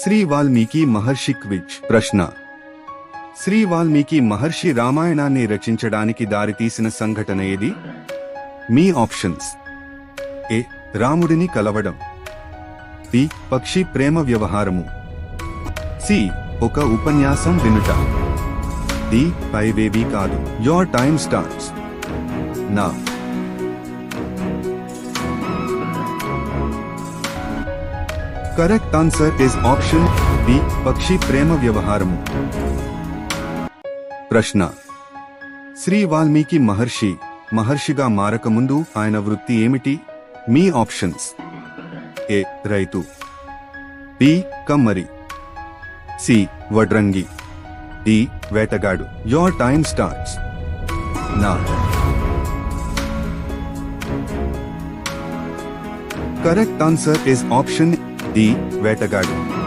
శ్రీ వాల్మీకి మహర్షి quiz ప్రశ్న. శ్రీ వాల్మీకి మహర్షి రామాయణాన్ని రచించడానికి దారితీసిన సంఘటన ఏది? మీ ఆప్షన్స్: ఏ. రాముడిని కలవడం, బి. పక్షి ప్రేమ వ్యవహారము, సి. ఒక ఉపన్యాసం వినుట, డి. పైవేవి కాదు. Your time starts now. Correct answer is option B, పక్షి ప్రేమ వ్యవహారము. ప్రశ్న. శ్రీ వాల్మీకి మహర్షిగా మారకముందు ఆయన వృత్తి ఏమిటి? మీ ఆప్షన్స్: ఏ. రైతు, బి. కమ్మరి, సి. వడ్రంగి, డి. వేటగాడు. Your time starts now. Correct answer is option D, వేటగాడు.